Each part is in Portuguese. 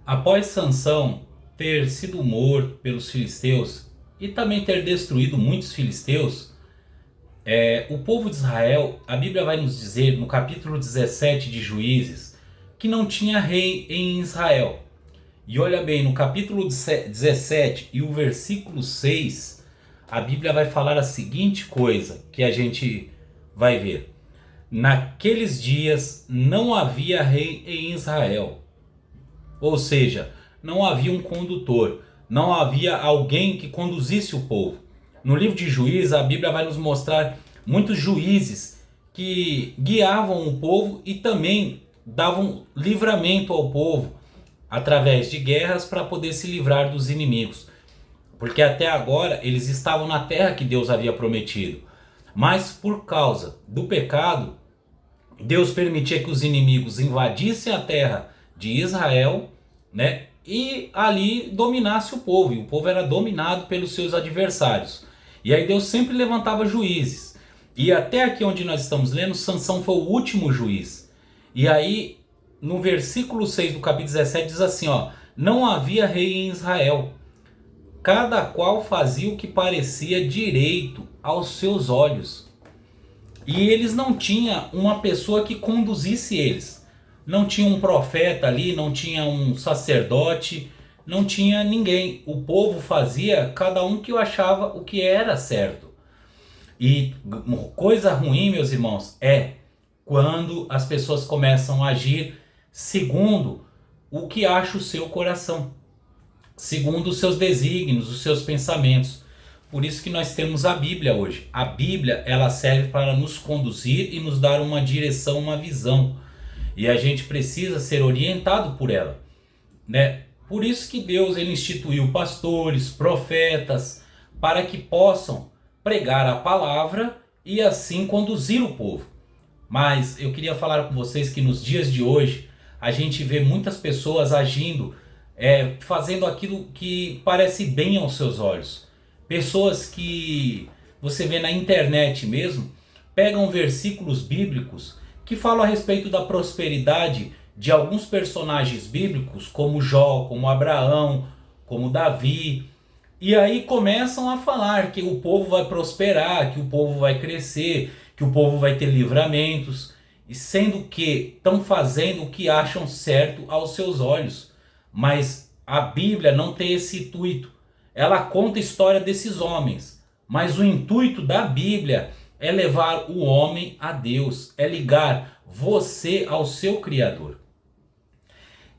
Após Sansão ter sido morto pelos filisteus e também ter destruído muitos filisteus, o povo de Israel, a Bíblia vai nos dizer no capítulo 17 de Juízes, que não tinha rei em Israel. E olha bem, no capítulo 17 e o versículo 6, a Bíblia vai falar a seguinte coisa que a gente vai ver. Naqueles dias não havia rei em Israel. Ou seja, não havia um condutor, não havia alguém que conduzisse o povo. No livro de Juízes, a Bíblia vai nos mostrar muitos juízes que guiavam o povo e também davam livramento ao povo através de guerras para poder se livrar dos inimigos. Porque até agora eles estavam na terra que Deus havia prometido. Mas por causa do pecado, Deus permitia que os inimigos invadissem a terra de Israel, né? E ali dominasse o povo. E o povo era dominado pelos seus adversários. E aí Deus sempre levantava juízes. E até aqui onde nós estamos lendo, Sansão foi o último juiz. E aí, no versículo 6 do capítulo 17 diz assim, ó: não havia rei em Israel, cada qual fazia o que parecia direito aos seus olhos. E eles não tinham uma pessoa que conduzisse eles. Não tinha um profeta ali, não tinha um sacerdote, não tinha ninguém. O povo fazia cada um que achava o que era certo. E coisa ruim, meus irmãos, é quando as pessoas começam a agir segundo o que acha o seu coração, segundo os seus desígnios, os seus pensamentos. Por isso que nós temos a Bíblia hoje. A Bíblia, ela serve para nos conduzir e nos dar uma direção, uma visão. E a gente precisa ser orientado por ela, né? Por isso que Deus ele instituiu pastores, profetas, para que possam pregar a palavra e assim conduzir o povo. Mas eu queria falar com vocês que nos dias de hoje a gente vê muitas pessoas agindo, fazendo aquilo que parece bem aos seus olhos. Pessoas que você vê na internet mesmo, pegam versículos bíblicos que falam a respeito da prosperidade de alguns personagens bíblicos, como Jó, como Abraão, como Davi, e aí começam a falar que o povo vai prosperar, que o povo vai crescer, que o povo vai ter livramentos, e sendo que estão fazendo o que acham certo aos seus olhos. Mas a Bíblia não tem esse intuito. Ela conta a história desses homens, mas o intuito da Bíblia é levar o homem a Deus, é ligar você ao seu Criador.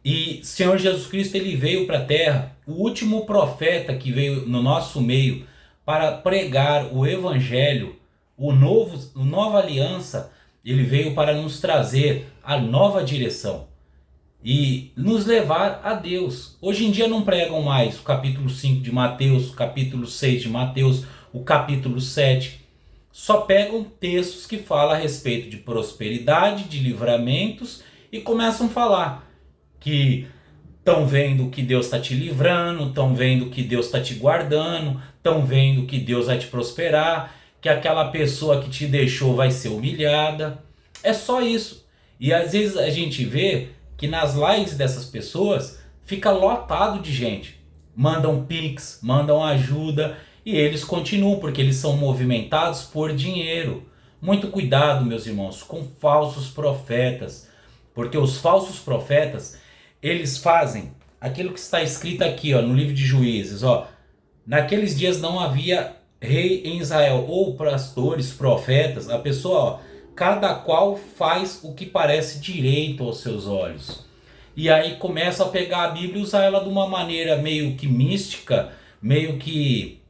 E o Senhor Jesus Cristo ele veio para a terra, o último profeta que veio no nosso meio para pregar o Evangelho, a nova aliança. Ele veio para nos trazer a nova direção e nos levar a Deus. Hoje em dia não pregam mais o capítulo 5 de Mateus, o capítulo 6 de Mateus, o capítulo 7. Só pegam textos que falam a respeito de prosperidade, de livramentos e começam a falar que estão vendo que Deus está te livrando, estão vendo que Deus está te guardando, estão vendo que Deus vai te prosperar, que aquela pessoa que te deixou vai ser humilhada. É só isso. E às vezes a gente vê que nas lives dessas pessoas fica lotado de gente. Mandam pix, mandam ajuda e eles continuam porque eles são movimentados por dinheiro. Muito cuidado, meus irmãos, com falsos profetas, porque os falsos profetas eles fazem aquilo que está escrito aqui, ó, no livro de Juízes, ó. Naqueles dias não havia rei em Israel, ou pastores, profetas, a pessoa, ó, cada qual faz o que parece direito aos seus olhos. E aí começa a pegar a Bíblia e usar ela de uma maneira meio que mística, meio que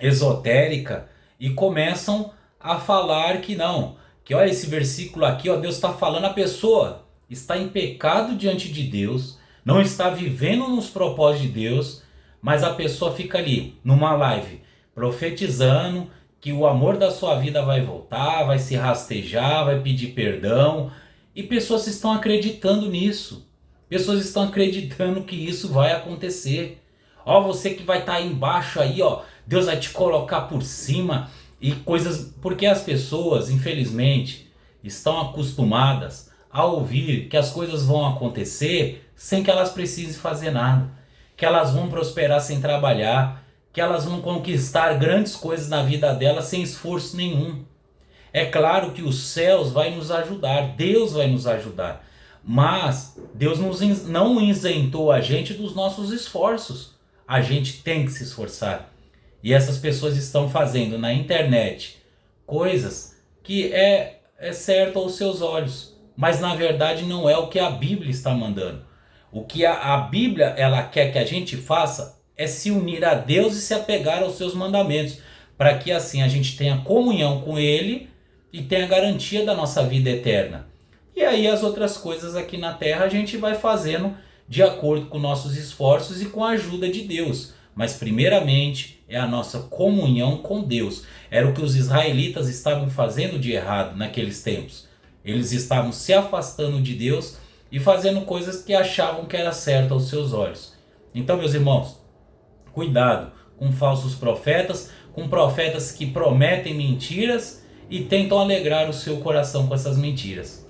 esotérica, e começam a falar que não, que olha esse versículo aqui, ó, Deus está falando, a pessoa está em pecado diante de Deus, não está vivendo nos propósitos de Deus, mas a pessoa fica ali, numa live, profetizando que o amor da sua vida vai voltar, vai se rastejar, vai pedir perdão, e pessoas estão acreditando nisso. Pessoas estão acreditando que isso vai acontecer. Ó, você que vai estar aí embaixo aí, ó, Deus vai te colocar por cima e coisas, porque as pessoas, infelizmente, estão acostumadas a ouvir que as coisas vão acontecer sem que elas precisem fazer nada, que elas vão prosperar sem trabalhar, que elas vão conquistar grandes coisas na vida delas sem esforço nenhum. É claro que os céus vai nos ajudar, Deus vai nos ajudar, mas Deus não isentou a gente dos nossos esforços. A gente tem que se esforçar. E essas pessoas estão fazendo na internet coisas que é certo aos seus olhos, mas na verdade não é o que a Bíblia está mandando. O que a Bíblia ela quer que a gente faça é se unir a Deus e se apegar aos seus mandamentos, para que assim a gente tenha comunhão com Ele e tenha garantia da nossa vida eterna. E aí as outras coisas aqui na terra a gente vai fazendo de acordo com nossos esforços e com a ajuda de Deus. Mas primeiramente é a nossa comunhão com Deus. Era o que os israelitas estavam fazendo de errado naqueles tempos. Eles estavam se afastando de Deus e fazendo coisas que achavam que era certo aos seus olhos. Então, meus irmãos, cuidado com falsos profetas, com profetas que prometem mentiras e tentam alegrar o seu coração com essas mentiras.